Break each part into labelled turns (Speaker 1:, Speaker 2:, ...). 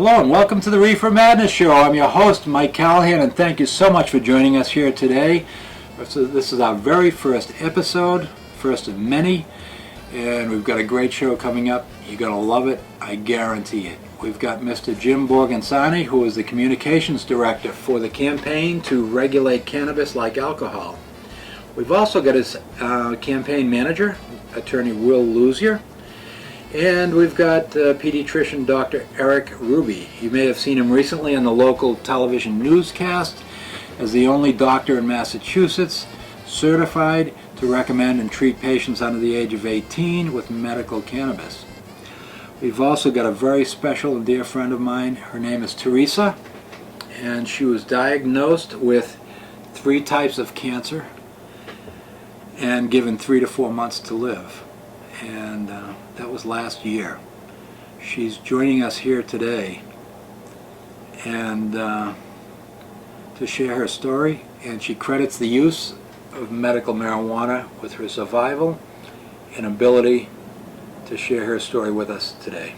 Speaker 1: Hello and welcome to the Reefer Madness Show. I'm your host, Mike Callahan, and thank you so much for joining us here today. This is our very first episode, first of many, and we've got a great show coming up. You're going to love it, I guarantee it. We've got Mr. Jim Borghensani, who is the Communications Director for the campaign to regulate cannabis like alcohol. We've also got his campaign manager, Attorney Will Luzier. And we've got pediatrician Dr. Eric Ruby. You may have seen him recently on the local television newscast as the only doctor in Massachusetts certified to recommend and treat patients under the age of 18 with medical cannabis. We've also got a very special and dear friend of mine. Her name is Teresa, and she was diagnosed with 3 types of cancer and given 3 to 4 months to live. And that was last year. She's joining us here today and to share her story, and she credits the use of medical marijuana with her survival and ability to share her story with us today.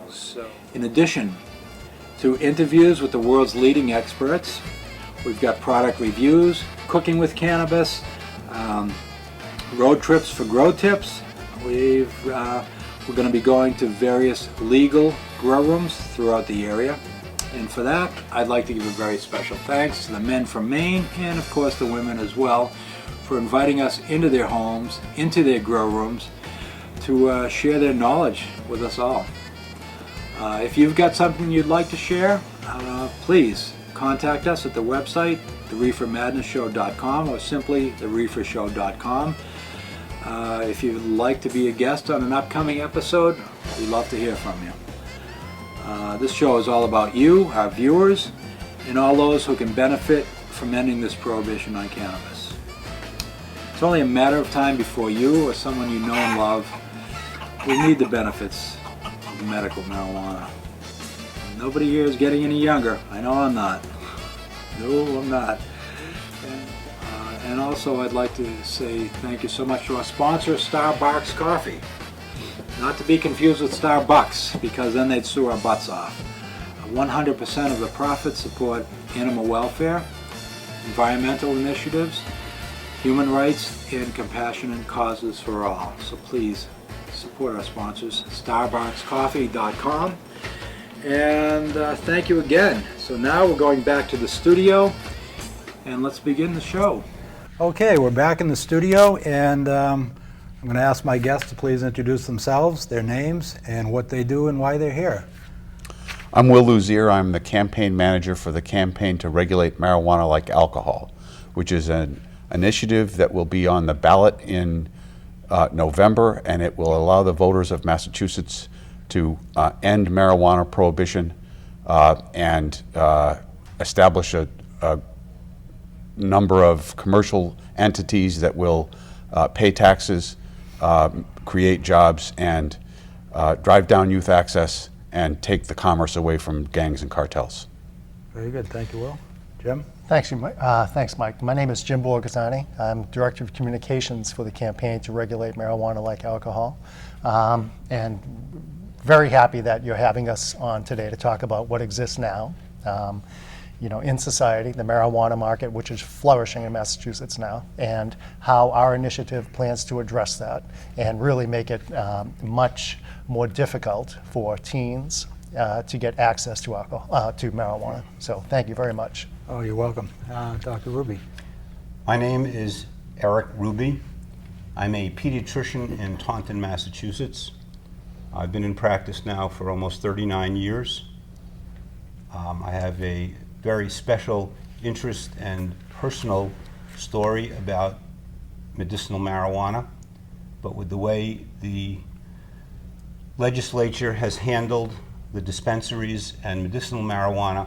Speaker 1: So, in addition to interviews with the world's leading experts, we've got product reviews, cooking with cannabis, road trips for grow tips. We're going to be going to various legal grow rooms throughout the area. And for that, I'd like to give a very special thanks to the men from Maine and, of course, the women as well for inviting us into their homes, into their grow rooms, to share their knowledge with us all. If you've got something you'd like to share, please contact us at the website, thereefermadnessshow.com, or simply thereefershow.com. If you'd like to be a guest on an upcoming episode, we'd love to hear from you. This show is all about you, our viewers, and all those who can benefit from ending this prohibition on cannabis. It's only a matter of time before you or someone you know and love will need the benefits of medical marijuana. Nobody here is getting any younger. I know I'm not. No, I'm not. And also I'd like to say thank you so much to our sponsor, Starbucks Coffee. Not to be confused with Starbucks, because then they'd sue our butts off. 100% of the profits support animal welfare, environmental initiatives, human rights, and compassionate causes for all. So please support our sponsors, StarbucksCoffee.com. And thank you again. So now we're going back to the studio, and let's begin the show. Okay, we're back in the studio, and I'm going to ask my guests to please introduce themselves, their names, and what they do and why they're here.
Speaker 2: I'm Will Luzier. I'm the campaign manager for the campaign to regulate marijuana like alcohol, which is an initiative that will be on the ballot in November, and it will allow the voters of Massachusetts to end marijuana prohibition and establish a number of commercial entities that will pay taxes, create jobs, and drive down youth access and take the commerce away from gangs and cartels.
Speaker 1: Very good. Thank you, Will. Jim?
Speaker 3: Thanks, Mike. My name is Jim Borghensani. I'm Director of Communications for the campaign to regulate marijuana like alcohol. And very happy that you're having us on today to talk about what exists now. In society, the marijuana market, which is flourishing in Massachusetts now, and how our initiative plans to address that and really make it much more difficult for teens to get access to alcohol, to marijuana. So thank you very much.
Speaker 1: Oh, you're welcome. Dr. Ruby.
Speaker 4: My name is Eric Ruby. I'm a pediatrician in Taunton, Massachusetts. I've been in practice now for almost 39 years. I have a very special interest and personal story about medicinal marijuana, but with the way the legislature has handled the dispensaries and medicinal marijuana,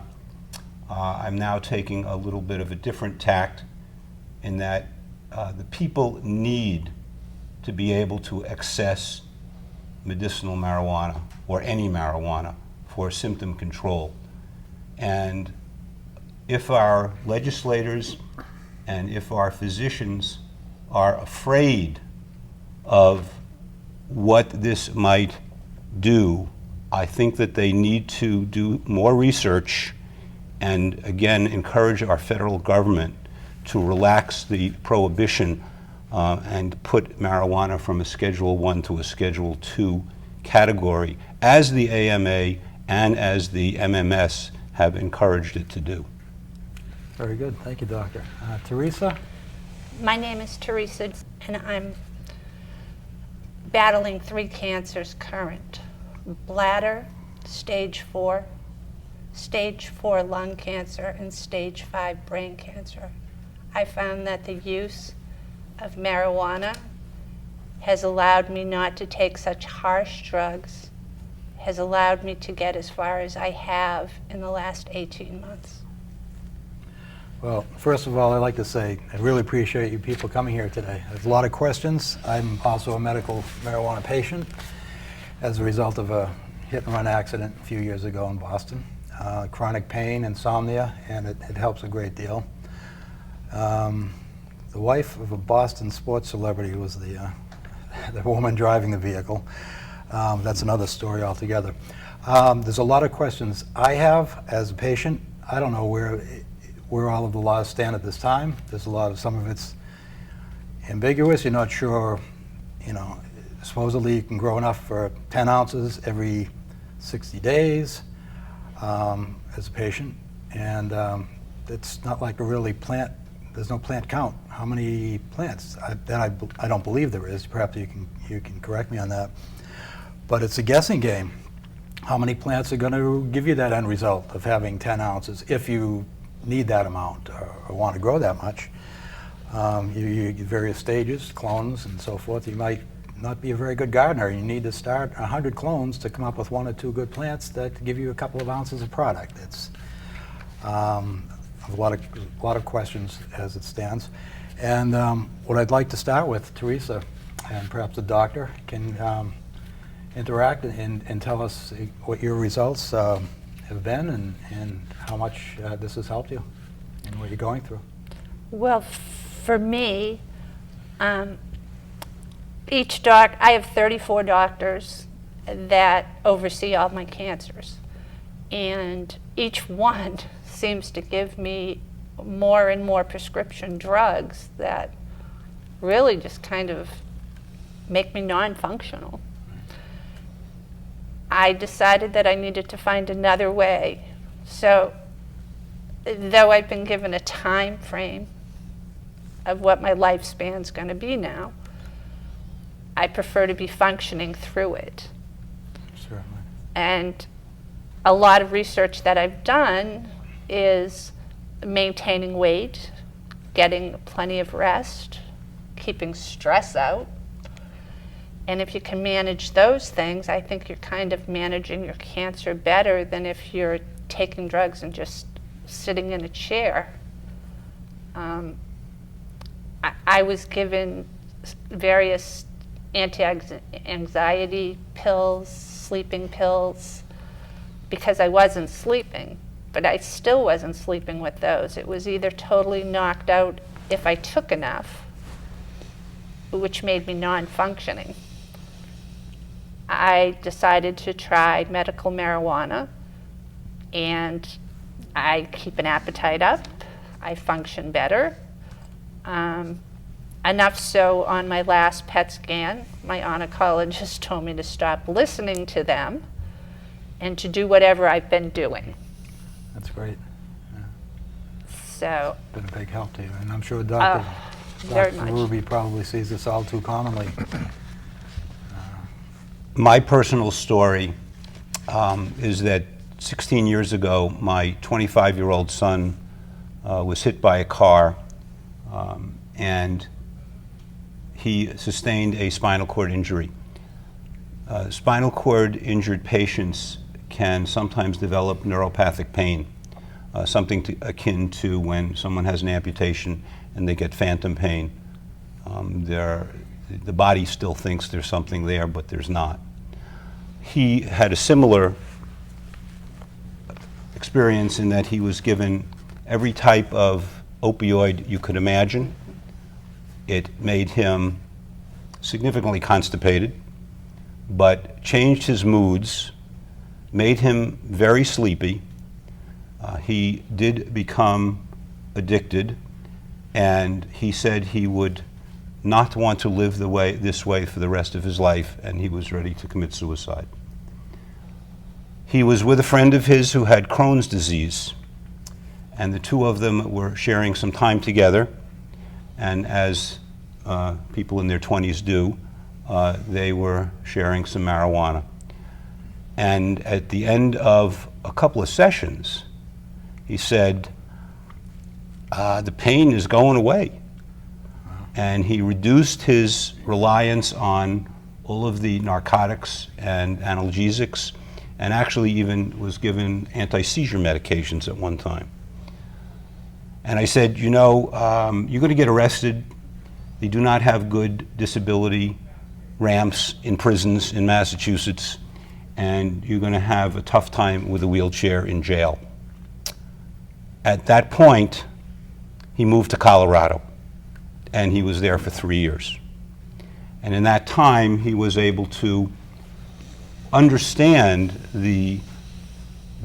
Speaker 4: I'm now taking a little bit of a different tact in that the people need to be able to access medicinal marijuana or any marijuana for symptom control. And if our legislators and if our physicians are afraid of what this might do I think that they need to do more research and, again, encourage our federal government to relax the prohibition and put marijuana from a Schedule I to a Schedule II category, as the AMA and as the MMS have encouraged it to do.
Speaker 1: Very good. Thank you, Doctor. Teresa?
Speaker 5: My name is Teresa, and I'm battling 3 cancers current. Bladder, stage 4 lung cancer, and stage 5 brain cancer. I found that the use of marijuana has allowed me not to take such harsh drugs, has allowed me to get as far as I have in the last 18 months.
Speaker 1: Well, first of all, I'd like to say I really appreciate you people coming here today. There's a lot of questions. I'm also a medical marijuana patient as a result of a hit-and-run accident a few years ago in Boston. Chronic pain, insomnia, and it helps a great deal. The wife of a Boston sports celebrity was the woman driving the vehicle. That's another story altogether. There's a lot of questions I have as a patient. I don't know where all of the laws stand at this time. There's some of it's ambiguous. You're not sure, supposedly you can grow enough for 10 ounces every 60 days as a patient. And it's not like a really plant, there's no plant count. How many plants? I don't believe there is. Perhaps you can correct me on that. But it's a guessing game. How many plants are going to give you that end result of having 10 ounces if you need that amount or want to grow that much? You various stages, clones and so forth. You might not be a very good gardener. You need to start 100 clones to come up with 1 or 2 good plants that give you a couple of ounces of product. It's a lot of questions as it stands. And what I'd like to start with, Teresa, and perhaps the doctor can interact and tell us what your results have been and how much this has helped you and what you're going through.
Speaker 5: Well, for me, I have 34 doctors that oversee all my cancers, and each one seems to give me more and more prescription drugs that really just kind of make me non-functional. I decided that I needed to find another way. So, though I've been given a time frame of what my lifespan's going to be now, I prefer to be functioning through it.
Speaker 1: Certainly.
Speaker 5: And a lot of research that I've done is maintaining weight, getting plenty of rest, keeping stress out. And if you can manage those things, I think you're kind of managing your cancer better than if you're taking drugs and just sitting in a chair. I was given various anti-anxiety pills, sleeping pills, because I wasn't sleeping, but I still wasn't sleeping with those. It was either totally knocked out if I took enough, which made me non-functioning. I decided to try medical marijuana, and I keep an appetite up. I function better. Enough so on my last PET scan, my oncologist told me to stop listening to them and to do whatever I've been doing.
Speaker 1: That's great. Yeah.
Speaker 5: So,
Speaker 1: Been a big help to you, and I'm sure Dr.
Speaker 5: very much.
Speaker 1: Ruby probably sees this all too commonly.
Speaker 4: My personal story is that 16 years ago, my 25-year-old son was hit by a car, and he sustained a spinal cord injury. Spinal cord injured patients can sometimes develop neuropathic pain, something akin to when someone has an amputation and they get phantom pain. The body still thinks there's something there, but there's not. He had a similar experience in that he was given every type of opioid you could imagine. It made him significantly constipated, but changed his moods, made him very sleepy. He did become addicted, and he said he would not want to live this way for the rest of his life, and he was ready to commit suicide. He was with a friend of his who had Crohn's disease, and the two of them were sharing some time together, and as people in their 20s do, they were sharing some marijuana. And at the end of a couple of sessions, he said, the pain is going away. And he reduced his reliance on all of the narcotics and analgesics, and actually even was given anti-seizure medications at one time. And I said, you know, you're going to get arrested. They do not have good disability ramps in prisons in Massachusetts, and you're going to have a tough time with a wheelchair in jail. At that point, he moved to Colorado, and he was there for 3 years. And in that time, he was able to understand the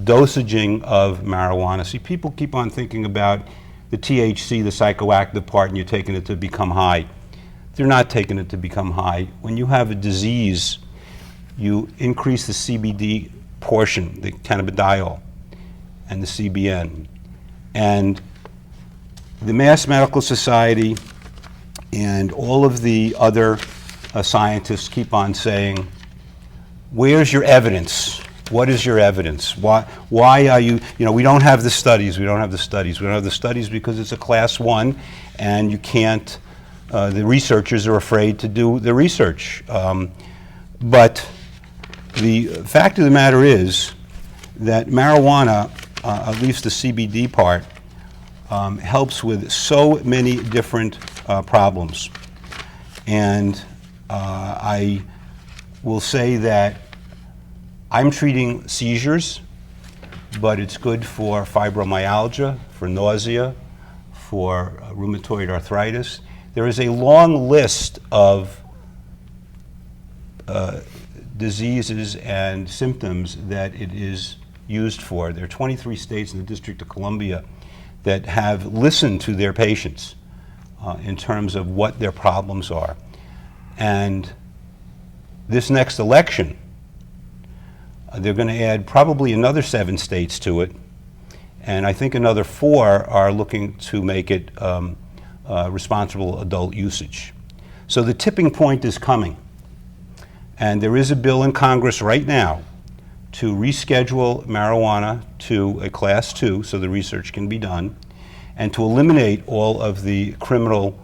Speaker 4: dosaging of marijuana. See, people keep on thinking about the THC, the psychoactive part, and you're taking it to become high. They're not taking it to become high. When you have a disease, you increase the CBD portion, the cannabidiol, and the CBN. And the Mass Medical Society and all of the other scientists keep on saying, where's your evidence? What is your evidence? Why are you know, we don't have the studies, we don't have the studies. We don't have the studies because it's a class 1 and you can't, the researchers are afraid to do the research. But the fact of the matter is that marijuana, at least the CBD part, helps with so many different problems. And I will say that I'm treating seizures, but it's good for fibromyalgia, for nausea, for rheumatoid arthritis. There is a long list of diseases and symptoms that it is used for. There are 23 states in the District of Columbia that have listened to their patients in terms of what their problems are. And this next election, they're going to add probably another 7 states to it, and I think another 4 are looking to make it responsible adult usage. So the tipping point is coming, and there is a bill in Congress right now to reschedule marijuana to a class 2 so the research can be done, and to eliminate all of the criminal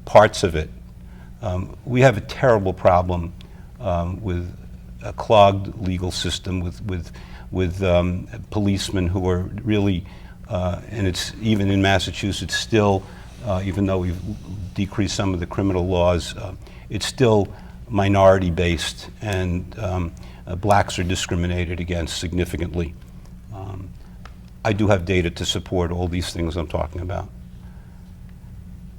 Speaker 4: parts of it. We have a terrible problem with a clogged legal system with policemen who are really, and it's even in Massachusetts still, even though we've decreased some of the criminal laws, it's still minority-based, and blacks are discriminated against significantly. I do have data to support all these things I'm talking about.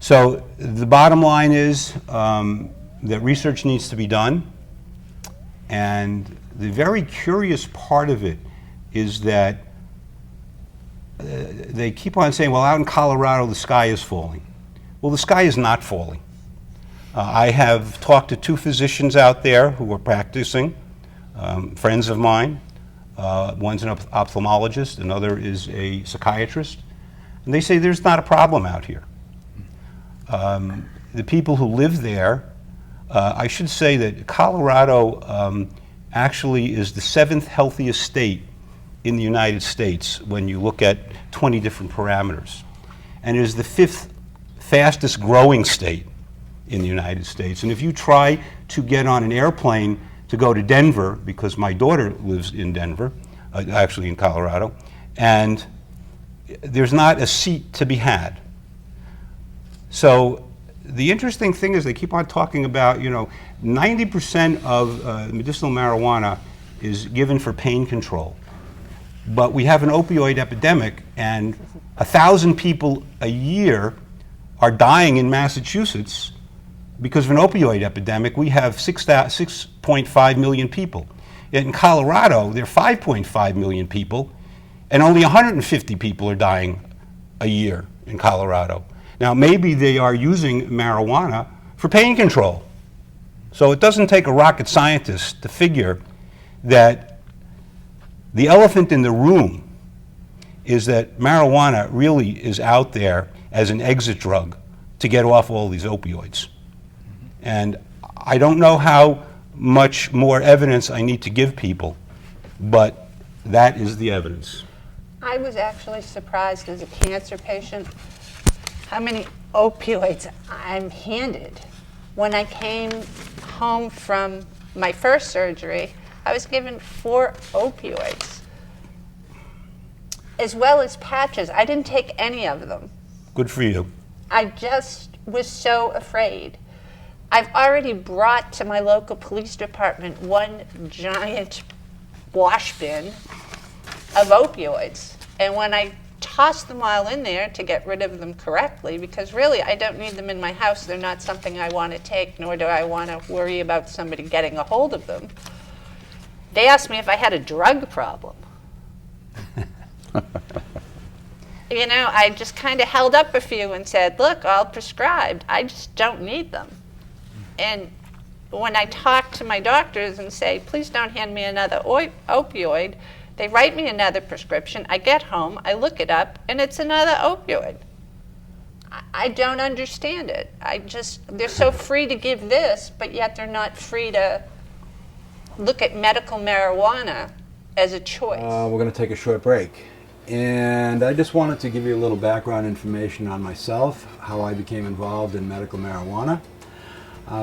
Speaker 4: So the bottom line is that research needs to be done. And the very curious part of it is that they keep on saying, well, out in Colorado, the sky is falling. Well, the sky is not falling. I have talked to 2 physicians out there who are practicing, friends of mine. One's an ophthalmologist, another is a psychiatrist. And they say there's not a problem out here. The people who live there, I should say that Colorado actually is the 7th healthiest state in the United States when you look at 20 different parameters. And it is the 5th fastest growing state in the United States. And if you try to get on an airplane to go to Denver, because my daughter lives in Denver, actually in Colorado, and there's not a seat to be had. So the interesting thing is they keep on talking about, 90% of medicinal marijuana is given for pain control. But we have an opioid epidemic, and 1,000 people a year are dying in Massachusetts because of an opioid epidemic. We have 6.5 million people. Yet in Colorado, there are 5.5 million people, and only 150 people are dying a year in Colorado. Now, maybe they are using marijuana for pain control. So it doesn't take a rocket scientist to figure that the elephant in the room is that marijuana really is out there as an exit drug to get off all these opioids. And I don't know how much more evidence I need to give people, but that is the evidence.
Speaker 5: I was actually surprised as a cancer patient how many opioids I'm handed. When I came home from my first surgery, I was given 4 opioids, as well as patches. I didn't take any of them.
Speaker 4: Good for you.
Speaker 5: I just was so afraid. I've already brought to my local police department 1 giant wash bin of opioids. And when I toss them all in there to get rid of them correctly, because really I don't need them in my house, they're not something I want to take, nor do I want to worry about somebody getting a hold of them. They asked me if I had a drug problem. You know, I just kind of held up a few and said, look, all prescribed. I just don't need them. And when I talk to my doctors and say, please don't hand me another opioid, they write me another prescription. I get home, I look it up, and it's another opioid. I don't understand it. They're so free to give this, but yet they're not free to look at medical marijuana as a choice.
Speaker 1: We're going to take a short break. And I just wanted to give you a little background information on myself, how I became involved in medical marijuana.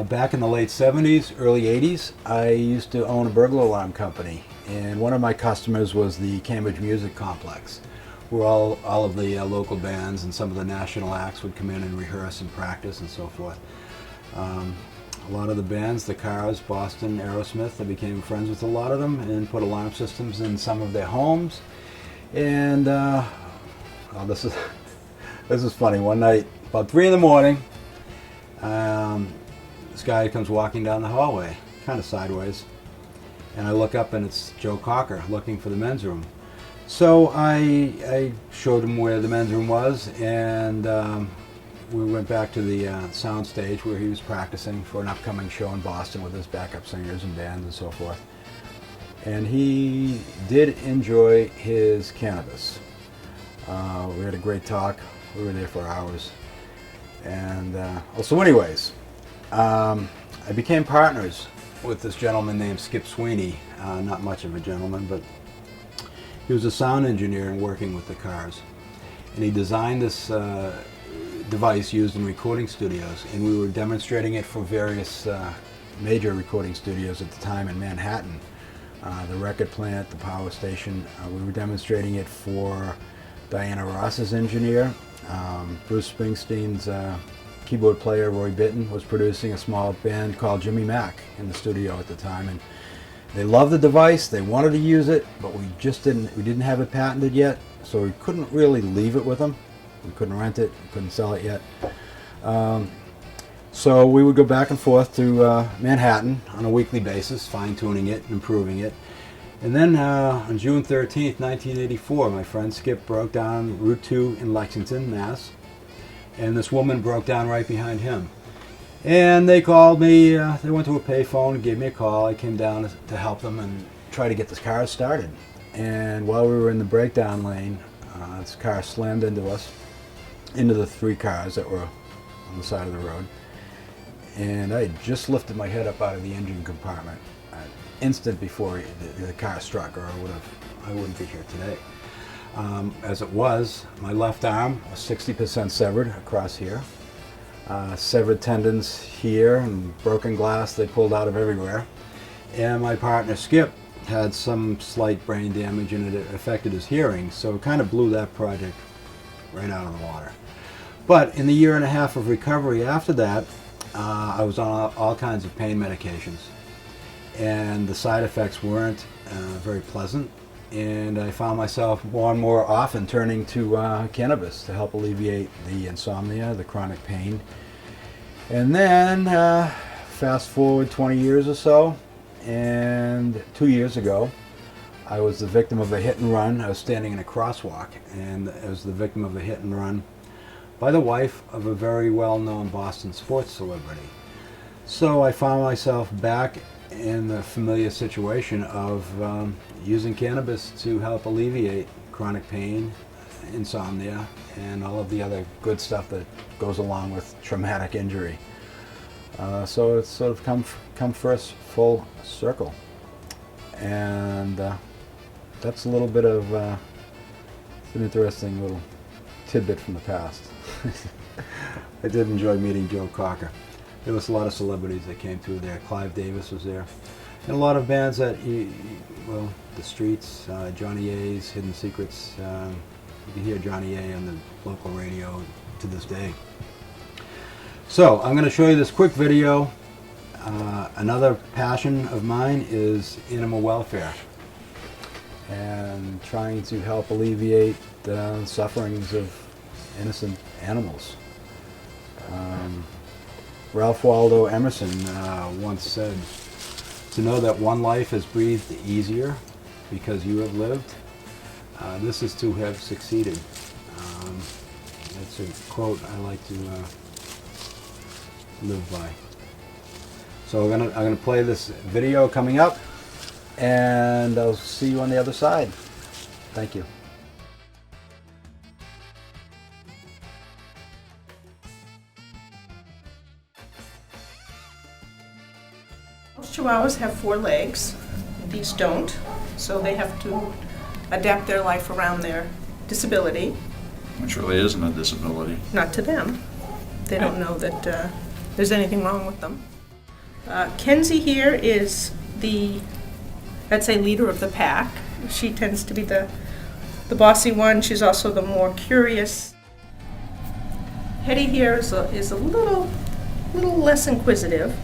Speaker 1: Back in the late 70s, early 80s, I used to own a burglar alarm company. And one of my customers was the Cambridge Music Complex, where all of the local bands and some of the national acts would come in and rehearse and practice and so forth. A lot of the bands, the Cars, Boston, Aerosmith, I became friends with a lot of them and put alarm systems in some of their homes. And this is funny. One night, about 3 in the morning, this guy comes walking down the hallway, kind of sideways. And I look up and it's Joe Cocker looking for the men's room. So I showed him where the men's room was, and we went back to the sound stage where he was practicing for an upcoming show in Boston with his backup singers and bands and so forth. And he did enjoy his cannabis. We had a great talk. We were there for hours. And so anyways, I became partners with this gentleman named Skip Sweeney. Not much of a gentleman, but he was a sound engineer and working with the Cars. And he designed this device used in recording studios, and we were demonstrating it for various major recording studios at the time in Manhattan. The record plant, the power station. We were demonstrating it for Diana Ross's engineer. Bruce Springsteen's keyboard player, Roy Bittan, was producing a small band called Jimmy Mack in the studio at the time. And they loved the device, they wanted to use it, but we didn't have it patented yet, so we couldn't really leave it with them. We couldn't rent it, we couldn't sell it yet. So we would go back and forth to Manhattan on a weekly basis, fine-tuning it, improving it. And then on June 13th, 1984, my friend Skip broke down Route 2 in Lexington, Mass. And this woman broke down right behind him. And they called me, they went to a payphone, gave me a call. I came down to help them and try to get this car started. And while we were in the breakdown lane, this car slammed into us, into the 3 cars that were on the side of the road. And I had just lifted my head up out of the engine compartment an instant before the car struck, or I wouldn't be here today. As it was, my left arm was 60% severed across here. Severed tendons here and broken glass they pulled out of everywhere. And my partner Skip had some slight brain damage, and it affected his hearing, so it kind of blew that project right out of the water. But in the year and a half of recovery after that, I was on all kinds of pain medications, and the side effects weren't very pleasant, and I found myself more and more often turning to cannabis to help alleviate the insomnia, the chronic pain. And then, fast forward 20 years or so, and 2 years ago, I was the victim of a hit and run. I was standing in a crosswalk, and I was the victim of a hit and run by the wife of a very well-known Boston sports celebrity. So I found myself back in the familiar situation of using cannabis to help alleviate chronic pain, insomnia, and all of the other good stuff that goes along with traumatic injury. So it's sort of come first full circle, and that's a little bit of an interesting little tidbit from the past. I did enjoy meeting Joe Cocker. There was a lot of celebrities that came through there. Clive Davis was there, and a lot of bands that, well, The Streets, Johnny A's, Hidden Secrets. You can hear Johnny A on the local radio to this day. So I'm going to show you this quick video. Another passion of mine is animal welfare and trying to help alleviate the sufferings of innocent animals. Ralph Waldo Emerson once said, "To know that one life has breathed easier because you have lived, this is to have succeeded." That's a quote I like to live by. So I'm gonna play this video coming up, and I'll see you on the other side. Thank you.
Speaker 6: Most Chihuahuas have 4 legs. These don't, so they have to adapt their life around their disability.
Speaker 7: Which really isn't a disability.
Speaker 6: Not to them. They don't know that there's anything wrong with them. Kenzie here is the, I'd say, leader of the pack. She tends to be the bossy one. She's also the more curious. Hetty here is a little less inquisitive.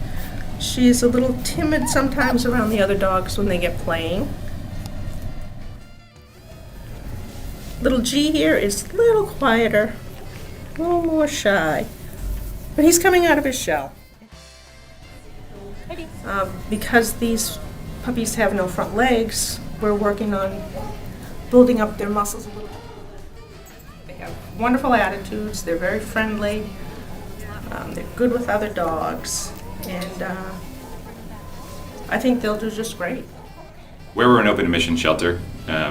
Speaker 6: She's a little timid sometimes around the other dogs when they get playing. Little G here is a little quieter, a little more shy, but he's coming out of his shell. Because these puppies have no front legs, we're working on building up their muscles a little bit. They have wonderful attitudes, they're very friendly, they're good with other dogs, and I think they'll do just great.
Speaker 8: Where we're an open admission shelter,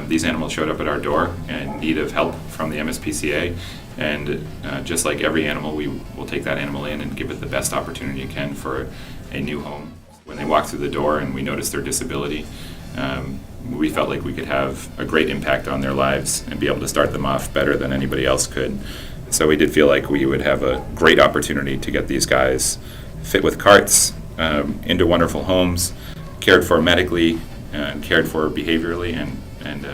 Speaker 8: these animals showed up at our door in need of help from the MSPCA, and just like every animal, we will take that animal in and give it the best opportunity it can for a new home. When they walk through the door and we notice their disability, we felt like we could have a great impact on their lives and be able to start them off better than anybody else could. So we did feel like we would have a great opportunity to get these guys fit with carts, into wonderful homes, cared for medically, and cared for behaviorally, and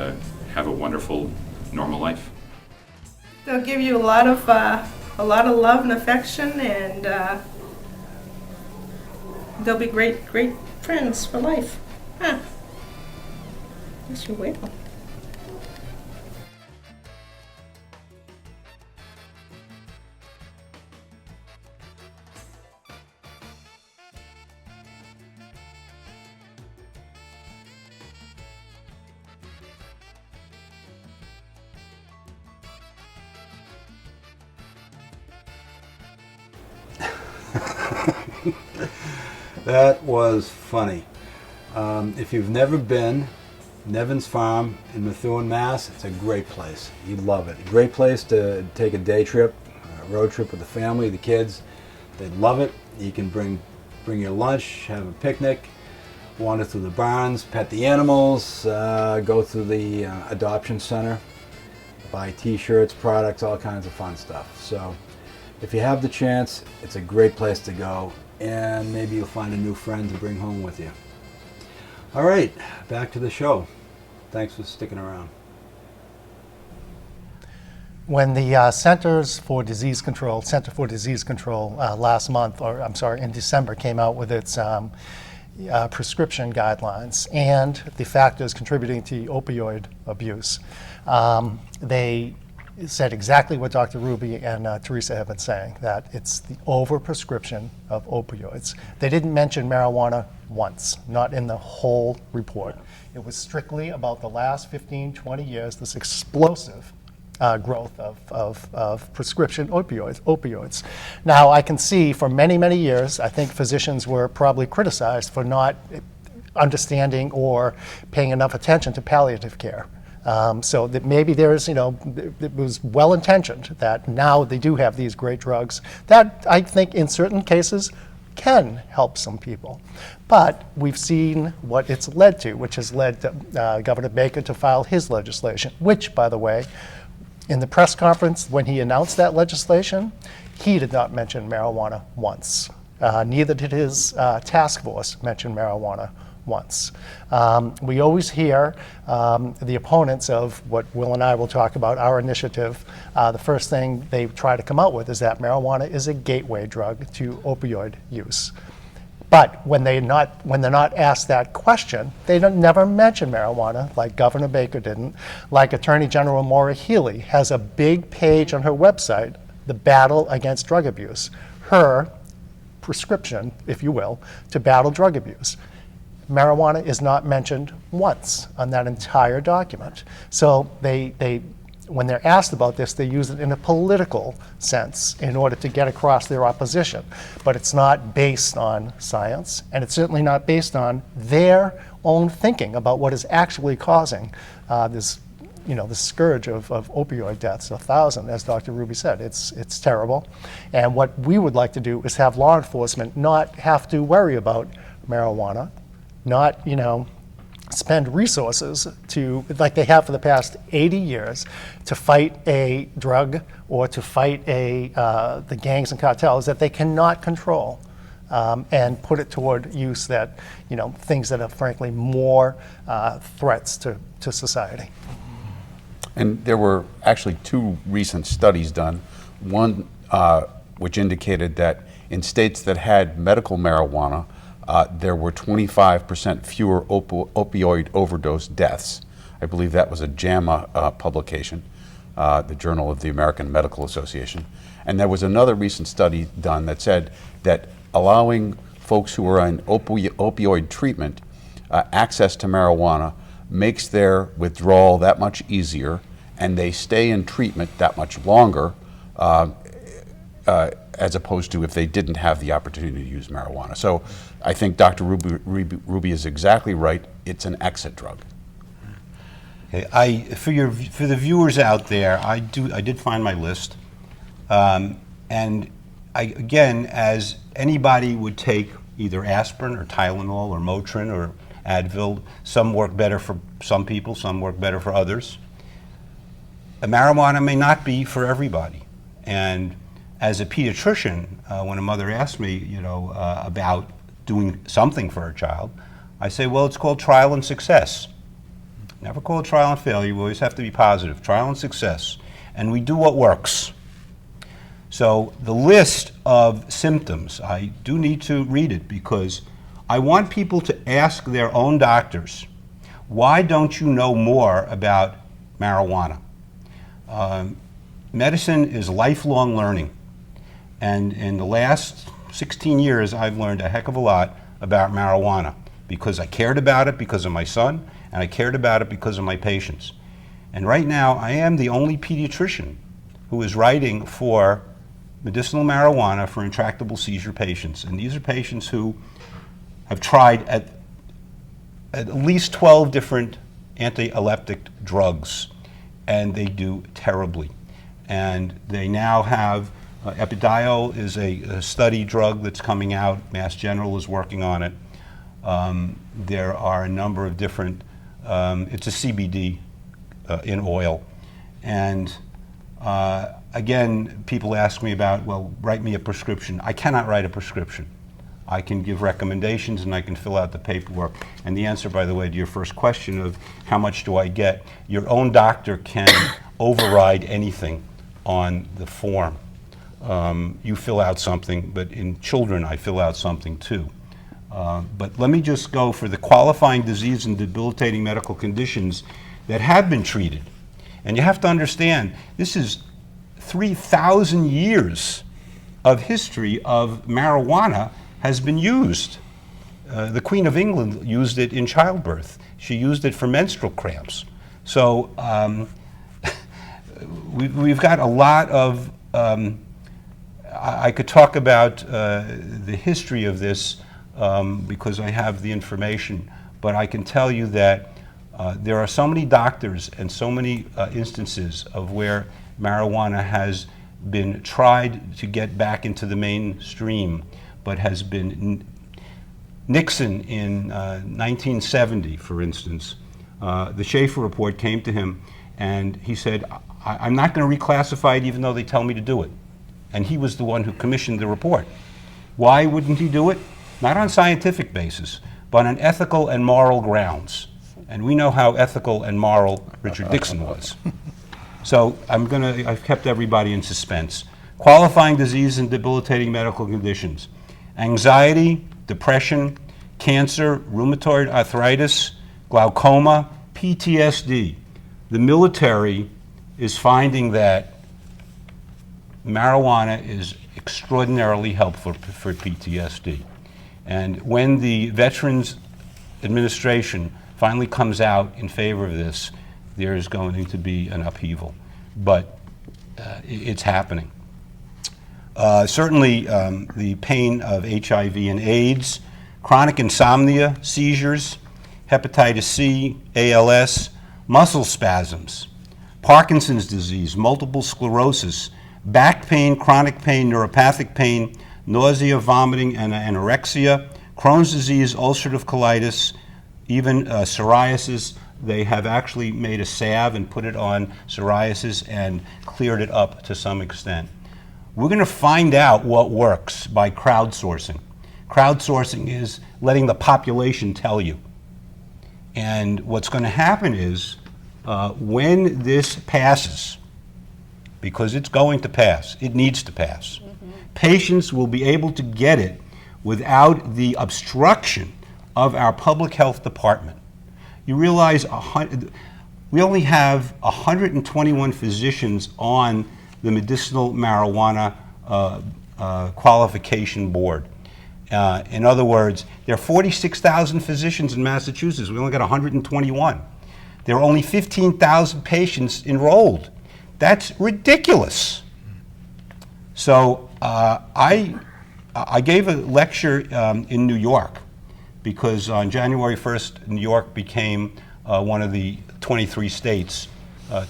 Speaker 8: have a wonderful, normal life.
Speaker 6: They'll give you a lot of love and affection, and they'll be great friends for life. Huh. Yes, you will.
Speaker 1: That was funny. If you've never been, Nevin's Farm in Methuen, Mass, it's a great place. You'd love it. A great place to take a day trip, a road trip with the family, the kids. They'd love it. You can bring your lunch, have a picnic, wander through the barns, pet the animals, go through the adoption center, buy t-shirts, products, all kinds of fun stuff. So if you have the chance, it's a great place to go, and maybe you'll find a new friend to bring home with you. All right, back to the show. Thanks for sticking around.
Speaker 3: When the Center for Disease Control last month, or I'm sorry, in December, came out with its prescription guidelines and the factors contributing to opioid abuse, they said exactly what Dr. Ruby and Teresa have been saying, that it's the overprescription of opioids. They didn't mention marijuana once, not in the whole report. It was strictly about the last 15, 20 years, this explosive growth of prescription opioids. Now, I can see for many, many years, I think physicians were probably criticized for not understanding or paying enough attention to palliative care. So that maybe there's, it was well-intentioned that now they do have these great drugs that I think in certain cases can help some people. But we've seen what it's led to, which has led Governor Baker to file his legislation, which, by the way, in the press conference when he announced that legislation, he did not mention marijuana once. Neither did his task force mention marijuana once. We always hear the opponents of what Will and I will talk about, our initiative. The first thing they try to come out with is that marijuana is a gateway drug to opioid use. But when they're not asked that question, they never mention marijuana, like Governor Baker didn't, like Attorney General Maura Healey has a big page on her website, The Battle Against Drug Abuse, her prescription, if you will, to battle drug abuse. Marijuana is not mentioned once on that entire document. So when they're asked about this, they use it in a political sense in order to get across their opposition. But it's not based on science, and it's certainly not based on their own thinking about what is actually causing this scourge of opioid deaths, 1,000, as Dr. Ruby said. It's terrible. And what we would like to do is have law enforcement not have to worry about marijuana, not, spend resources to, like they have for the past 80 years, to fight a drug or to fight the gangs and cartels that they cannot control, and put it toward use that, things that are frankly more threats to society.
Speaker 2: And there were actually 2 recent studies done. One which indicated that in states that had medical marijuana, there were 25% fewer opioid overdose deaths. I believe that was a JAMA publication, the Journal of the American Medical Association. And there was another recent study done that said that allowing folks who are on opioid treatment access to marijuana makes their withdrawal that much easier, and they stay in treatment that much longer, as opposed to if they didn't have the opportunity to use marijuana. So I think Dr. Ruby is exactly right. It's an exit drug.
Speaker 4: Okay, for the viewers out there, I did find my list, and again, as anybody would take either aspirin or Tylenol or Motrin or Advil, some work better for some people, some work better for others. Marijuana may not be for everybody, and as a pediatrician, when a mother asks me, about doing something for her child, I say, well, it's called trial and success. Never call it trial and failure. We always have to be positive. Trial and success. And we do what works. So the list of symptoms, I do need to read it because I want people to ask their own doctors, why don't you know more about marijuana? Medicine is lifelong learning. And in the last 16 years, I've learned a heck of a lot about marijuana because I cared about it because of my son, and I cared about it because of my patients. And right now, I am the only pediatrician who is writing for medicinal marijuana for intractable seizure patients. And these are patients who have tried at least 12 different anti-epileptic drugs, and they do terribly. And they now have Epidiol is a study drug that's coming out. Mass General is working on it. There are a number of different, it's a CBD in oil. And again, people ask me about, well, write me a prescription. I cannot write a prescription. I can give recommendations and I can fill out the paperwork. And the answer, by the way, to your first question of how much do I get, your own doctor can override anything on the form. You fill out something, but in children I fill out something too. But let me just go for the qualifying disease and debilitating medical conditions that have been treated And you have to understand, this is 3,000 years of history of marijuana has been used. The Queen of England used it in childbirth. She used it for menstrual cramps. So we've got a lot of, I could talk about the history of this because I have the information, but I can tell you that there are so many doctors and so many instances of where marijuana has been tried to get back into the mainstream, but has been Nixon in 1970, for instance, the Schaefer report came to him and he said, I'm not going to reclassify it even though they tell me to do it. And he was the one who commissioned the report. Why wouldn't he do it? Not on scientific basis, but on ethical and moral grounds. And we know how ethical and moral Richard Nixon was. So I've kept everybody in suspense. Qualifying disease and debilitating medical conditions. Anxiety, depression, cancer, rheumatoid arthritis, glaucoma, PTSD. The military is finding that marijuana is extraordinarily helpful for PTSD. And when the Veterans Administration finally comes out in favor of this, there is going to be an upheaval. But it's happening. Certainly the pain of HIV and AIDS, chronic insomnia, seizures, hepatitis C, ALS, muscle spasms, Parkinson's disease, multiple sclerosis, back pain, chronic pain, neuropathic pain, nausea, vomiting, and anorexia, Crohn's disease, ulcerative colitis, even psoriasis. They have actually made a salve and put it on psoriasis and cleared it up to some extent. We're going to find out what works by crowdsourcing. Crowdsourcing is letting the population tell you. And what's going to happen is when this passes, because it's going to pass, it needs to pass, patients will be able to get it without the obstruction of our public health department. You realize we only have 121 physicians on the medicinal marijuana qualification board. In other words, there are 46,000 physicians in Massachusetts. We only got 121. There are only 15,000 patients enrolled. That's ridiculous. So I gave a lecture in New York because on January 1st, New York became one of the 23 states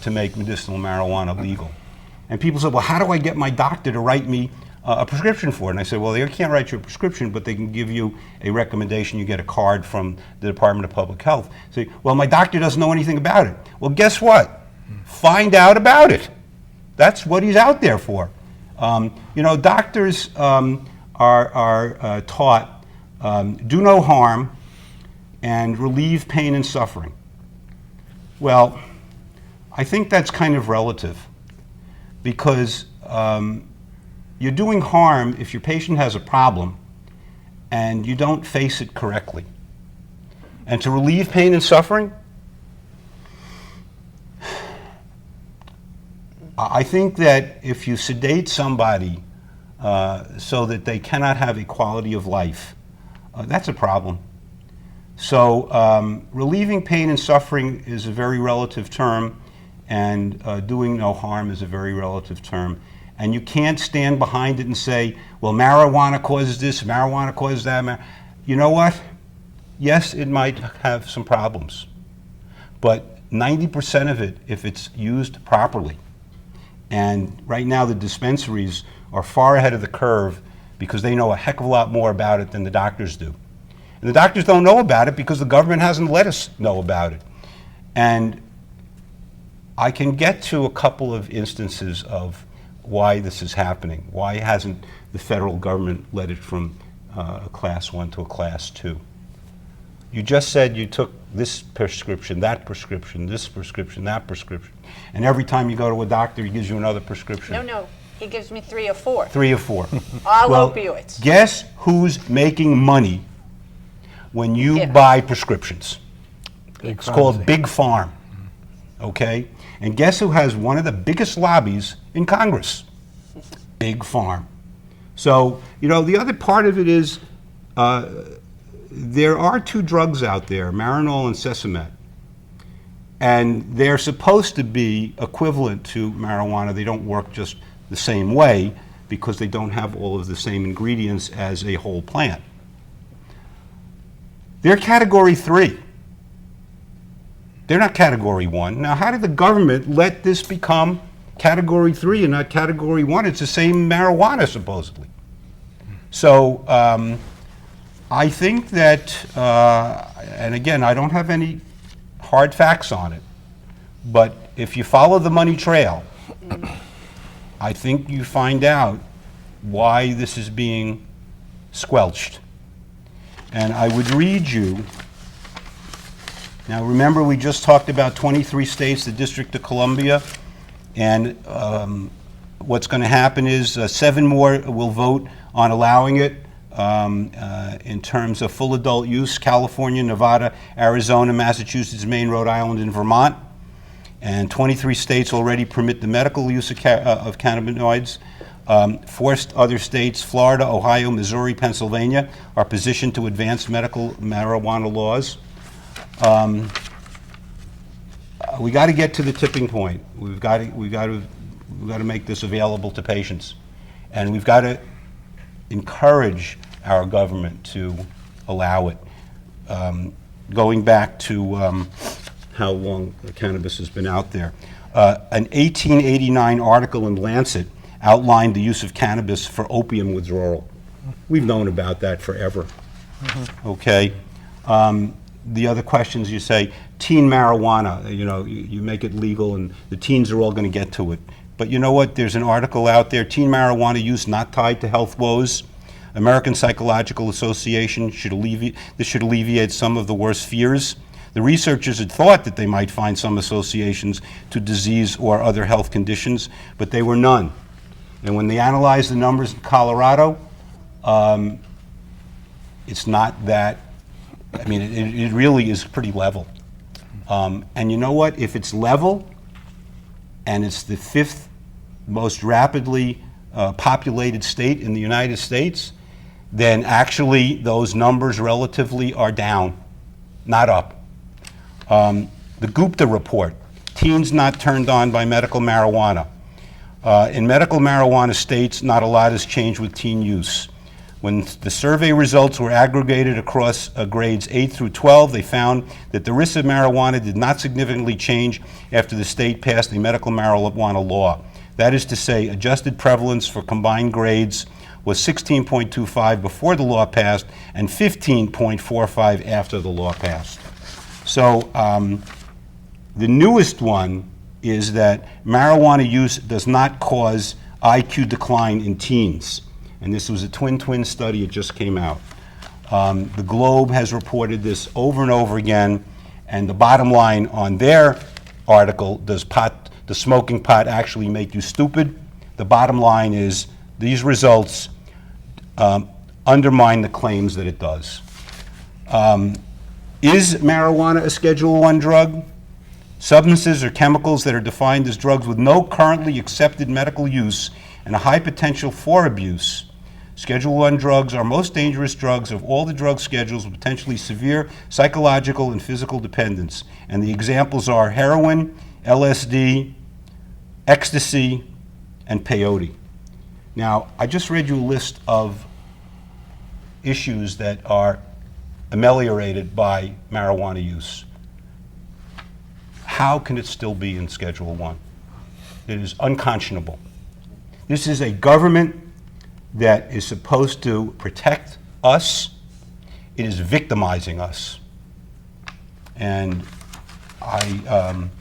Speaker 4: to make medicinal marijuana legal. And people said, well, how do I get my doctor to write me a prescription for it? And I said, well, they can't write you a prescription, but they can give you a recommendation. You get a card from the Department of Public Health. Say, well, my doctor doesn't know anything about it. Well, guess what? Find out about it. That's what he's out there for. Doctors are taught do no harm and relieve pain and suffering. Well, I think that's kind of relative because you're doing harm if your patient has a problem and you don't face it correctly. And to relieve pain and suffering, I think that if you sedate somebody so that they cannot have a quality of life, that's a problem. So relieving pain and suffering is a very relative term, and doing no harm is a very relative term. And you can't stand behind it and say, well, marijuana causes this, marijuana causes that. You know what? Yes, it might have some problems. But 90% of it, if it's used properly, and right now the dispensaries are far ahead of the curve because they know a heck of a lot more about it than the doctors do. And the doctors don't know about it because the government hasn't let us know about it. And I can get to a couple of instances of why this is happening. Why hasn't the federal government let it from a class 1 to a class 2? You just said you took this prescription, that prescription, this prescription, that prescription, and every time you go to a doctor, he gives you another prescription.
Speaker 5: No, he gives me 3 or 4.
Speaker 4: 3 or 4.
Speaker 5: All
Speaker 4: well,
Speaker 5: opioids.
Speaker 4: Guess who's making money when you buy prescriptions? It's called Big Farm. okay? And guess who has one of the biggest lobbies in Congress? Big Farm. So, you know, the other part of it is there are two drugs out there, Marinol and Sesamet. And they're supposed to be equivalent to marijuana. They don't work just the same way because they don't have all of the same ingredients as a whole plant. They're category 3. They're not category 1. Now, how did the government let this become category 3 and not category 1? It's the same marijuana, supposedly. So I think that, and again, I don't have any hard facts on it, but if you follow the money trail, I think you find out why this is being squelched. And I would read you, now remember we just talked about 23 states, the District of Columbia, and what's going to happen is 7 more will vote on allowing it in terms of full adult use: California, Nevada, Arizona, Massachusetts, Maine, Rhode Island, and Vermont. And 23 states already permit the medical use of cannabinoids. 4 other states, Florida, Ohio, Missouri, Pennsylvania, are positioned to advance medical marijuana laws. We got to get to the tipping point. We've got to make this available to patients, and we've got to encourage our government to allow it. Going back to how long cannabis has been out there, an 1889 article in Lancet outlined the use of cannabis for opium withdrawal. We've known about that forever. Okay. The other questions you say, teen marijuana, you know, you make it legal and the teens are all going to get to it. But you know what? There's an article out there, teen marijuana use not tied to health woes. American Psychological Association should alleviate some of the worst fears. The researchers had thought that they might find some associations to disease or other health conditions, but they were none. And when they analyzed the numbers in Colorado, it's not that, I mean, it really is pretty level. And you know what? If it's level, and it's the 5th most rapidly populated state in the United States, then actually those numbers relatively are down, not up. The Gupta report, teens not turned on by medical marijuana. In medical marijuana states, not a lot has changed with teen use. When the survey results were aggregated across grades 8 through 12, they found that the risks of marijuana did not significantly change after the state passed a medical marijuana law. That is to say, adjusted prevalence for combined grades was 16.25 before the law passed and 15.45 after the law passed. So the newest one is that marijuana use does not cause IQ decline in teens. And this was a twin study, it just came out. The Globe has reported this over and over again, and the bottom line on their article, does smoking pot actually make you stupid? The bottom line is these results undermine the claims that it does. Is marijuana a Schedule I drug? Substances or chemicals that are defined as drugs with no currently accepted medical use and a high potential for abuse. Schedule I drugs are most dangerous drugs of all the drug schedules with potentially severe psychological and physical dependence. And the examples are heroin, LSD, ecstasy, and peyote. Now, I just read you a list of issues that are ameliorated by marijuana use. How can it still be in Schedule I? It is unconscionable. This is a government that is supposed to protect us. It is victimizing us. And I'm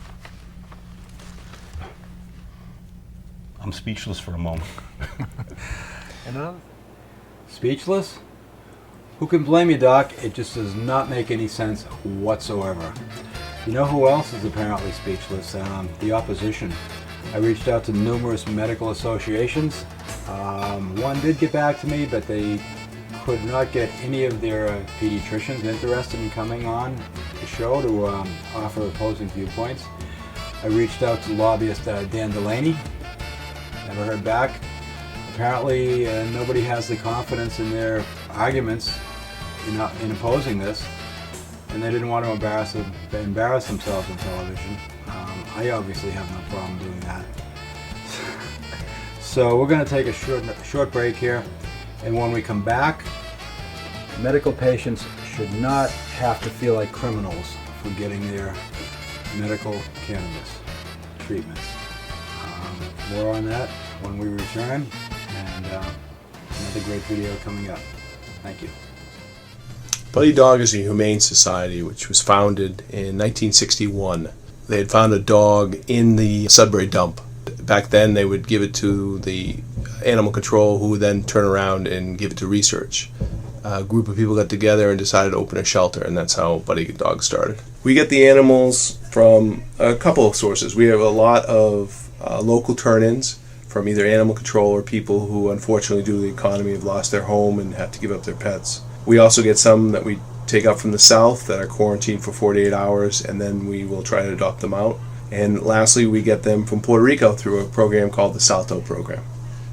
Speaker 4: speechless for a moment.
Speaker 1: Speechless? Who can blame you, Doc? It just does not make any sense whatsoever. You know who else is apparently speechless? The opposition. I reached out to numerous medical associations. One did get back to me, but they could not get any of their pediatricians interested in coming on the show to offer opposing viewpoints. I reached out to lobbyist Dan Delaney. Never heard back. Apparently, nobody has the confidence in their arguments in opposing this, and they didn't want to embarrass themselves on television. I obviously have no problem doing that. So we're going to take a short break here, and when we come back, medical patients should not have to feel like criminals for getting their medical cannabis treatments. More on that when we return, and another great video coming up. Thank you.
Speaker 9: Buddy Dog is a humane society which was founded in 1961. They had found a dog in the Sudbury dump. Back then they would give it to the animal control, who would then turn around and give it to research. A group of people got together and decided to open a shelter, and that's how Buddy Dog started. We get the animals from a couple of sources. We have a lot of local turn-ins from either animal control or people who, unfortunately, due to the economy, have lost their home and have to give up their pets. We also get some that we take up from the south that are quarantined for 48 hours, and then we will try to adopt them out. And lastly, we get them from Puerto Rico through a program called the Salto program.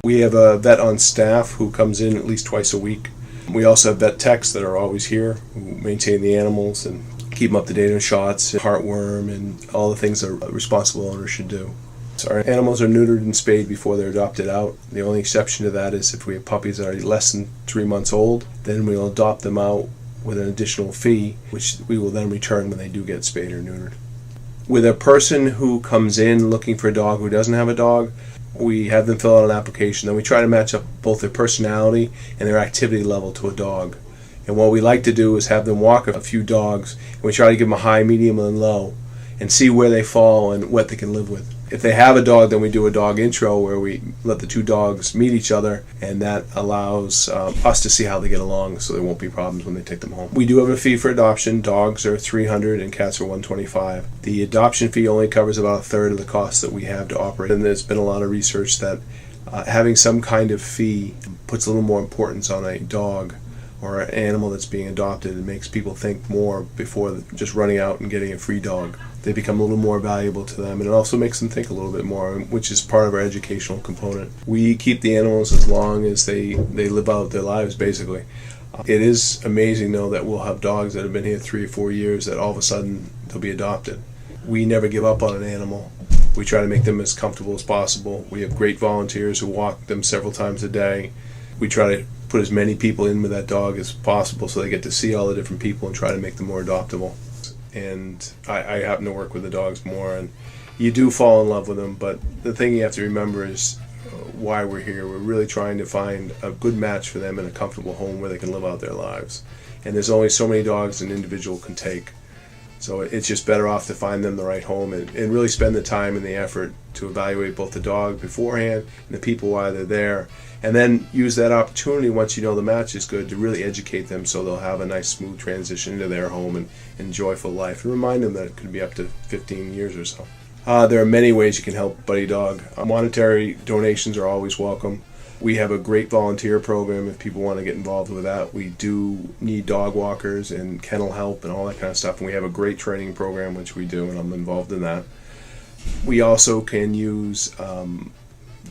Speaker 9: We have a vet on staff who comes in at least twice a week. We also have vet techs that are always here who maintain the animals and keep them up to date on shots, heartworm, and all the things that a responsible owner should do. So our animals are neutered and spayed before they're adopted out. The only exception to that is if we have puppies that are less than 3 months old, then we'll adopt them out with an additional fee, which we will then return when they do get spayed or neutered. With a person who comes in looking for a dog who doesn't have a dog, we have them fill out an application. Then we try to match up both their personality and their activity level to a dog. And what we like to do is have them walk a few dogs, and we try to give them a high, medium, and low, and see where they fall and what they can live with. If they have a dog, then we do a dog intro where we let the two dogs meet each other, and that allows us to see how they get along, so there won't be problems when they take them home. We do have a fee for adoption. Dogs are $300 and cats are $125. The adoption fee only covers about a third of the costs that we have to operate, and there's been a lot of research that having some kind of fee puts a little more importance on a dog or an animal that's being adopted. It makes people think more before just running out and getting a free dog. They become a little more valuable to them, and it also makes them think a little bit more, which is part of our educational component. We keep the animals as long as they live out their lives, basically. It is amazing, though, that we'll have dogs that have been here 3 or 4 years that all of a sudden they'll be adopted. We never give up on an animal. We try to make them as comfortable as possible. We have great volunteers who walk them several times a day. We try to put as many people in with that dog as possible so they get to see all the different people and try to make them more adoptable. And I happen to work with the dogs more, and you do fall in love with them, but the thing you have to remember is why we're here. We're really trying to find a good match for them in a comfortable home where they can live out their lives. And there's only so many dogs an individual can take. So it's just better off to find them the right home and really spend the time and the effort to evaluate both the dog beforehand and the people while they're there. And then use that opportunity, once you know the match is good, to really educate them so they'll have a nice smooth transition into their home and joyful life. And remind them that it could be up to 15 years or so. There are many ways you can help Buddy Dog. Monetary donations are always welcome. We have a great volunteer program if people want to get involved with that. We do need dog walkers and kennel help and all that kind of stuff. And we have a great training program, which we do, and I'm involved in that. We also can use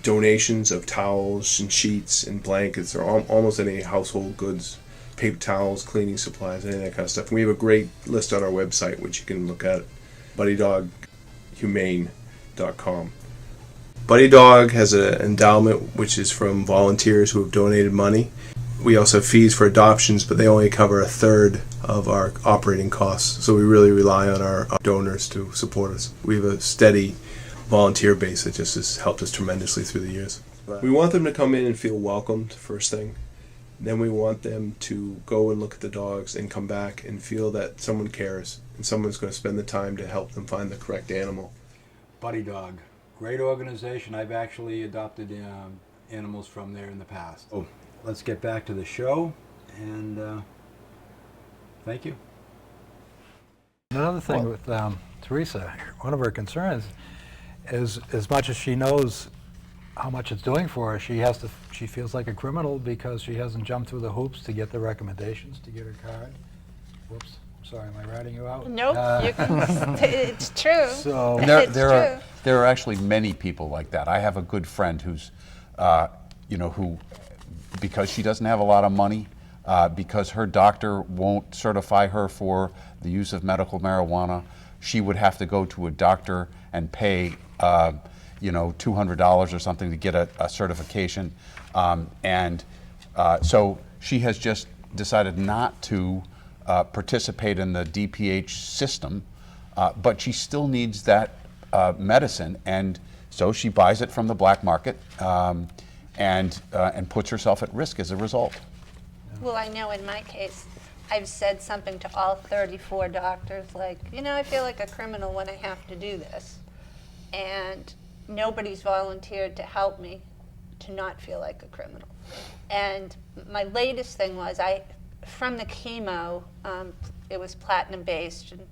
Speaker 9: donations of towels and sheets and blankets or almost any household goods, paper towels, cleaning supplies, any of that kind of stuff. And we have a great list on our website, which you can look at, BuddyDogHumane.com. Buddy Dog has an endowment which is from volunteers who have donated money. We also have fees for adoptions, but they only cover a third of our operating costs, so we really rely on our donors to support us. We have a steady volunteer base that just has helped us tremendously through the years. We want them to come in and feel welcomed, first thing. Then we want them to go and look at the dogs and come back and feel that someone cares and someone's going to spend the time to help them find the correct animal.
Speaker 1: Buddy Dog, great organization. I've actually adopted animals from there in the past. Oh, let's get back to the show, and thank you.
Speaker 10: Another thing with Teresa, one of her concerns is, as much as she knows how much it's doing for her, she feels like a criminal because she hasn't jumped through the hoops to get the recommendations to get her card. Whoops, Sorry, am I ratting you out?
Speaker 5: Nope, you can, it's true.
Speaker 10: So
Speaker 2: And there,
Speaker 5: It's
Speaker 2: there
Speaker 5: true.
Speaker 2: are there are actually many people like that. I have a good friend who's, who, because she doesn't have a lot of money, because her doctor won't certify her for the use of medical marijuana, she would have to go to a doctor and pay, $200 or something to get a certification, so she has just decided not to participate in the DPH system, but she still needs that medicine, and so she buys it from the black market and puts herself at risk as a result.
Speaker 5: Well, I know in my case, I've said something to all 34 doctors, like, I feel like a criminal when I have to do this. And nobody's volunteered to help me to not feel like a criminal. And my latest thing was, from the chemo, it was platinum-based, and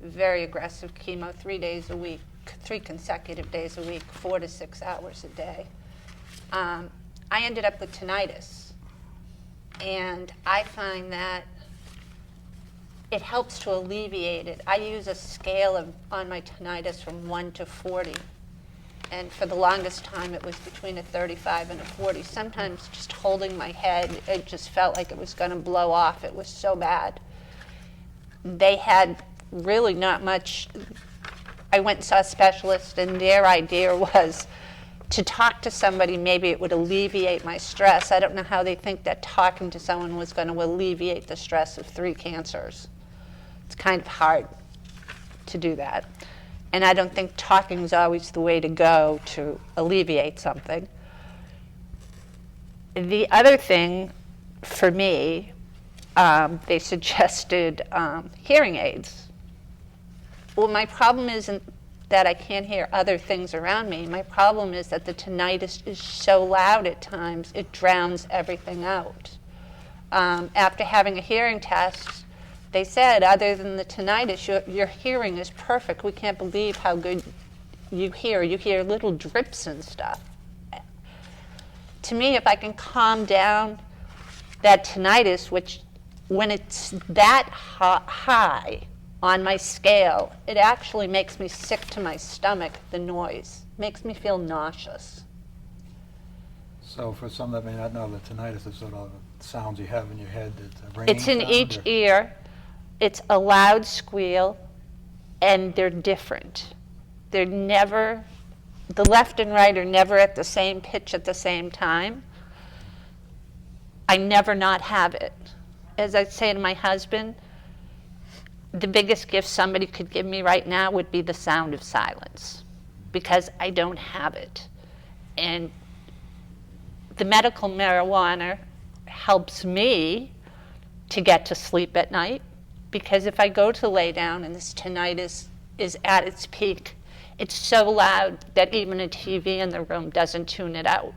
Speaker 5: very aggressive chemo, 3 days a week, 3 consecutive days a week, 4 to 6 hours a day. I ended up with tinnitus. And I find that it helps to alleviate it. I use a scale on my tinnitus from 1 to 40. And for the longest time, it was between a 35 and a 40. Sometimes just holding my head, it just felt like it was going to blow off. It was so bad. They had really not much. I went and saw a specialist, and their idea was to talk to somebody, maybe it would alleviate my stress. I don't know how they think that talking to someone was going to alleviate the stress of 3 cancers. It's kind of hard to do that. And I don't think talking is always the way to go to alleviate something. The other thing for me, they suggested hearing aids. Well, my problem isn't that I can't hear other things around me. My problem is that the tinnitus is so loud at times, it drowns everything out. After having a hearing test, they said, other than the tinnitus, your hearing is perfect. We can't believe how good you hear. You hear little drips and stuff. To me, if I can calm down that tinnitus, which when it's that high on my scale, it actually makes me sick to my stomach, the noise. Makes me feel nauseous.
Speaker 10: So for some that may not know, the tinnitus is sort of sounds you have in your head. It's a ringing
Speaker 5: It's in
Speaker 10: sound,
Speaker 5: each
Speaker 10: or-
Speaker 5: ear. It's a loud squeal, and they're different. They're never, the left and right are never at the same pitch at the same time. I never not have it. As I say to my husband, the biggest gift somebody could give me right now would be the sound of silence, because I don't have it. And the medical marijuana helps me to get to sleep at night, because if I go to lay down and this tinnitus is at its peak, it's so loud that even a TV in the room doesn't tune it out.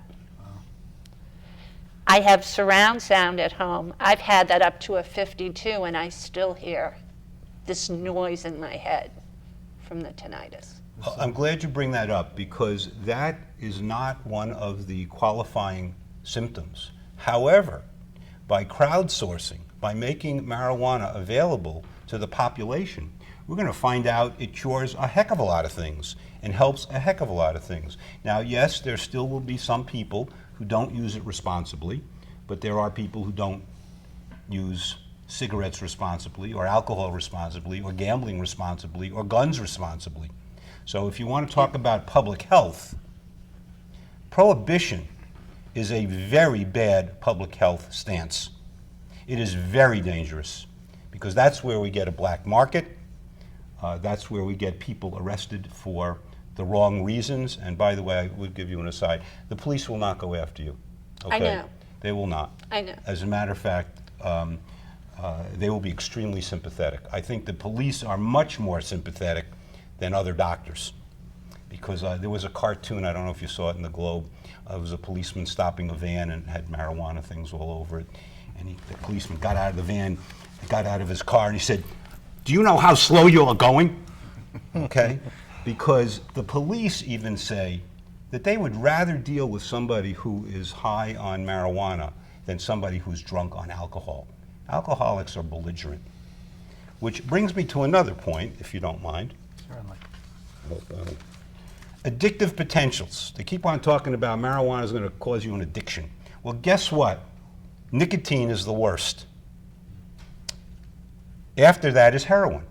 Speaker 5: I have surround sound at home. I've had that up to a 52, and I still hear this noise in my head from the tinnitus.
Speaker 4: I'm glad you bring that up, because that is not one of the qualifying symptoms. However, by crowdsourcing, by making marijuana available to the population, we're going to find out it cures a heck of a lot of things and helps a heck of a lot of things. Now, yes, there still will be some people who don't use it responsibly, but there are people who don't use cigarettes responsibly, or alcohol responsibly, or gambling responsibly, or guns responsibly. So if you want to talk about public health, prohibition is a very bad public health stance. It is very dangerous, because that's where we get a black market. That's where we get people arrested for the wrong reasons. And by the way, I would give you an aside. The police will not go after you. Okay?
Speaker 5: I know.
Speaker 4: They will not.
Speaker 5: I know.
Speaker 4: As a matter of fact, they will be extremely sympathetic. I think the police are much more sympathetic than other doctors. Because there was a cartoon, I don't know if you saw it in the Globe, it was a policeman stopping a van and had marijuana things all over it. And the policeman got out of the van, got out of his car, and he said, "Do you know how slow you are going?" Okay? Because the police even say that they would rather deal with somebody who is high on marijuana than somebody who's drunk on alcohol. Alcoholics are belligerent. Which brings me to another point, if you don't mind.
Speaker 10: Certainly.
Speaker 4: Addictive potentials. They keep on talking about marijuana is going to cause you an addiction. Well, guess what? Nicotine is the worst. After that is heroin.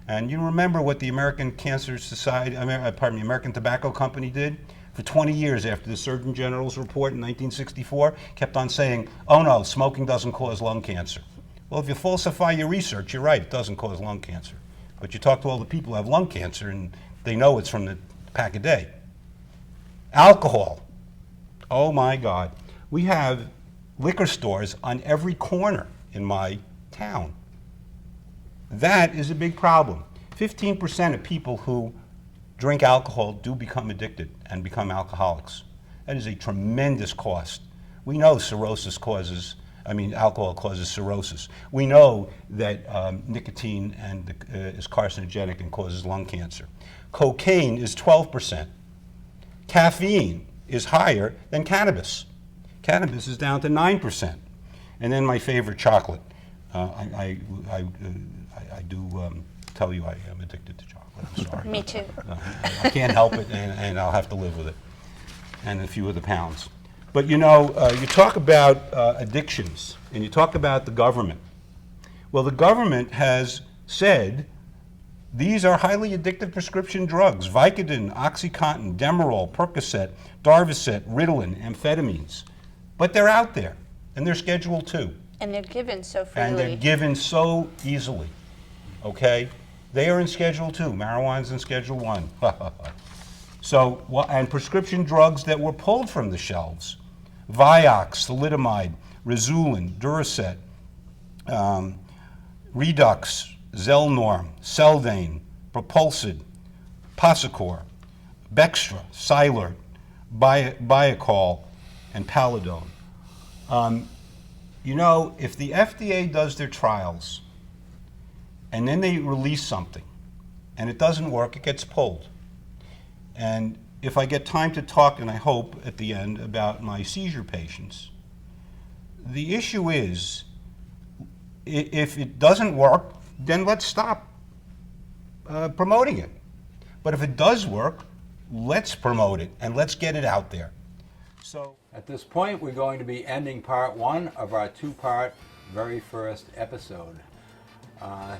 Speaker 4: And you remember what the American Cancer Society, pardon me, American Tobacco Company did? For 20 years after the Surgeon General's report in 1964, kept on saying, oh no, smoking doesn't cause lung cancer. Well, if you falsify your research, you're right, it doesn't cause lung cancer. But you talk to all the people who have lung cancer and they know it's from the pack a day. Alcohol. Oh my God. We have liquor stores on every corner in my town. That is a big problem. 15% of people who drink alcohol do become addicted and become alcoholics. That is a tremendous cost. We know alcohol causes cirrhosis. We know that nicotine is carcinogenic and causes lung cancer. Cocaine is 12%. Caffeine is higher than cannabis. Cannabis is down to 9%. And then my favorite, chocolate. I do tell you I am addicted to chocolate. I'm sorry.
Speaker 5: Me too.
Speaker 4: I can't help it, and I'll have to live with it. And a few of the pounds. But you know, you talk about addictions, and you talk about the government. Well, the government has said these are highly addictive prescription drugs: Vicodin, OxyContin, Demerol, Percocet, Darvocet, Ritalin, amphetamines. But they're out there, and they're Schedule II.
Speaker 5: And they're given so freely.
Speaker 4: And they're given so easily, okay? They are in Schedule II. Marijuana's in Schedule I. So, and prescription drugs that were pulled from the shelves: Vioxx, thalidomide, Rizulin, Duracet, Redux, Zelnorm, Seldane, Propulsid, Posicor, Bextra, Cylert, Biacol, and Palidone. You know, if the FDA does their trials and then they release something and it doesn't work, it gets pulled. And if I get time to talk, and I hope at the end, about my seizure patients, the issue is, if it doesn't work, then let's stop promoting it. But if it does work, let's promote it and let's get it out there. So
Speaker 1: at this point, we're going to be ending part one of our two-part very first episode.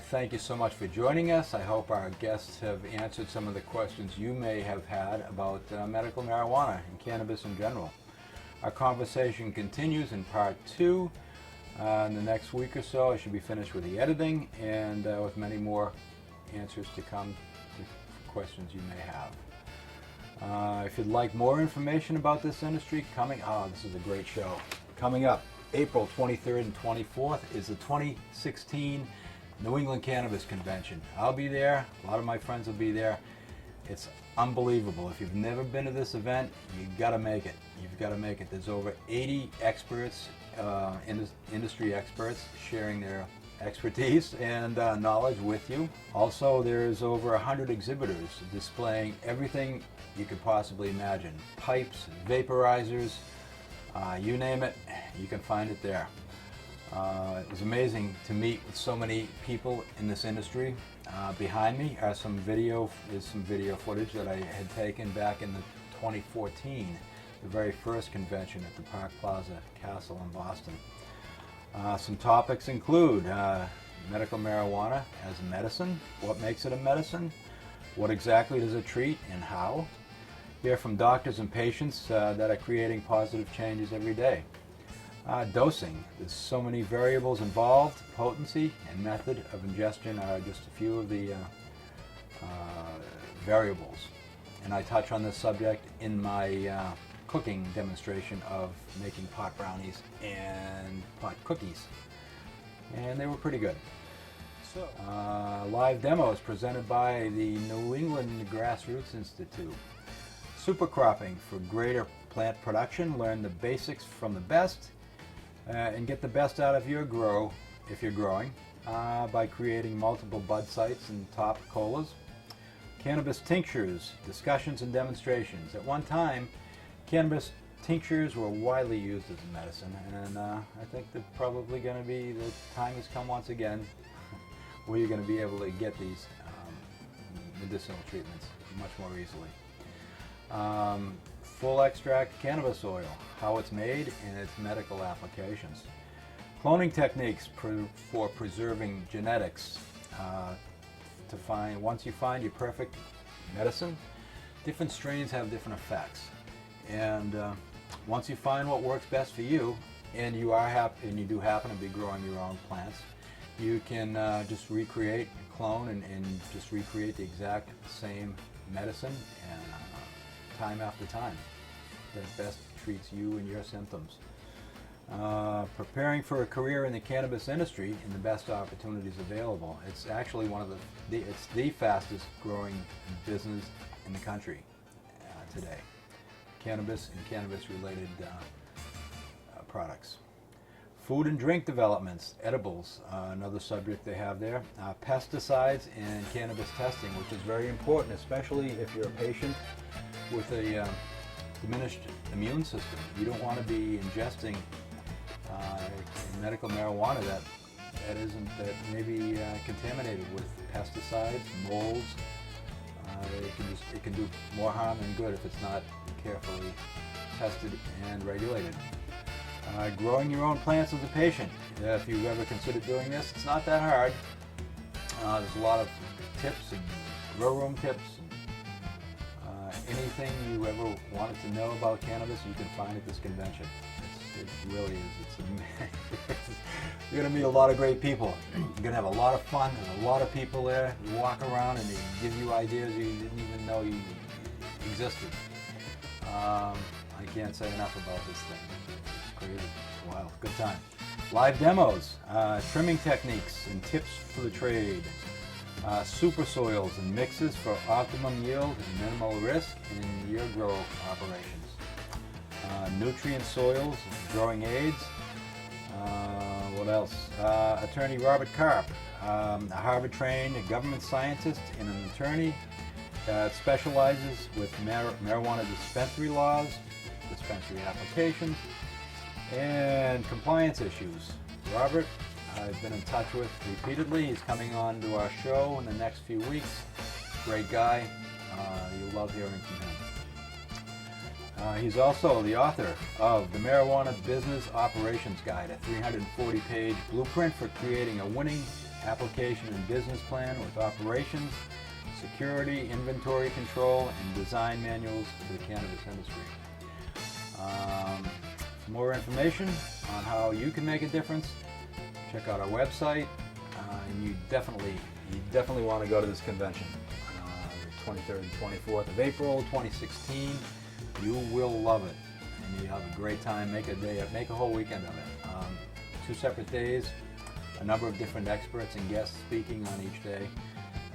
Speaker 1: Thank you so much for joining us. I hope our guests have answered some of the questions you may have had about medical marijuana and cannabis in general. Our conversation continues in part two. In the next week or so, I should be finished with the editing and with many more answers to come to questions you may have. If you'd like more information about this industry, this is a great show. Coming up, April 23rd and 24th is the 2016 New England Cannabis Convention. I'll be there. A lot of my friends will be there. It's unbelievable. If you've never been to this event, you've got to make it. You've got to make it. There's over 80 experts, industry experts, sharing their expertise and knowledge with you. Also, there's over 100 exhibitors displaying everything you could possibly imagine. Pipes, vaporizers, you name it, you can find it there. It was amazing to meet with so many people in this industry. Behind me is some video footage that I had taken back in 2014, the very first convention at the Park Plaza Castle in Boston. Some topics include medical marijuana as a medicine, what makes it a medicine, what exactly does it treat and how. Hear from doctors and patients that are creating positive changes every day. Dosing, there's so many variables involved. Potency and method of ingestion are just a few of the variables. And I touch on this subject in my cooking demonstration of making pot brownies and pot cookies. And they were pretty good. So, live demos presented by the New England Grassroots Institute. Super cropping for greater plant production. Learn the basics from the best and get the best out of your grow if you're growing by creating multiple bud sites and top colas. Cannabis tinctures, discussions and demonstrations. At one time, cannabis tinctures were widely used as a medicine, and I think that probably going to be, the time has come once again where you're going to be able to get these medicinal treatments much more easily. Full extract cannabis oil, how it's made and its medical applications. Cloning techniques for preserving genetics. Once you find your perfect medicine, different strains have different effects. And once you find what works best for you, and you do happen to be growing your own plants, you can just recreate, clone, and just recreate the exact same medicine and time after time that best treats you and your symptoms. Preparing for a career in the cannabis industry and the best opportunities available. It's actually it's the fastest growing business in the country today. Cannabis and cannabis related products. Food and drink developments, edibles, another subject they have there. Pesticides and cannabis testing, which is very important, especially if you're a patient with a diminished immune system. You don't want to be ingesting medical marijuana that may be contaminated with pesticides, molds. It can do more harm than good if it's not carefully tested and regulated. Growing your own plants as a patient. If you've ever considered doing this, it's not that hard. There's a lot of tips and grow room tips. And, anything you ever wanted to know about cannabis, you can find at this convention. It really is. You're going to meet a lot of great people. You're going to have a lot of fun. There's a lot of people there. You walk around and they give you ideas you didn't even know you existed. I can't say enough about this thing. It's crazy. It's wild. Good time. Live demos, trimming techniques and tips for the trade. Super soils and mixes for optimum yield and minimal risk in your grow operations. Nutrient soils, growing aids. What else? Attorney Robert Karp, a Harvard-trained government scientist and an attorney that specializes with marijuana dispensary laws, dispensary applications, and compliance issues. Robert, I've been in touch with repeatedly. He's coming on to our show in the next few weeks. Great guy. You'll love hearing from him. He's also the author of the Marijuana Business Operations Guide, a 340-page blueprint for creating a winning application and business plan with operations, security, inventory control, and design manuals for the cannabis industry. For more information on how you can make a difference, check out our website. And you definitely want to go to this convention. The 23rd and 24th of April, 2016. You will love it, and you have a great time. Make a whole weekend of it. 2 separate days, a number of different experts and guests speaking on each day.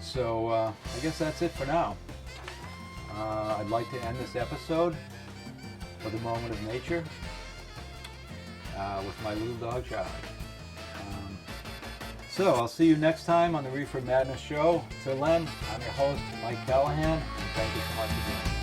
Speaker 1: So I guess that's it for now. I'd like to end this episode with a moment of nature with my little dog Charlie. So I'll see you next time on the Reefer Madness Show. Till then, I'm your host, Mike Callahan, and thank you so much for joining me.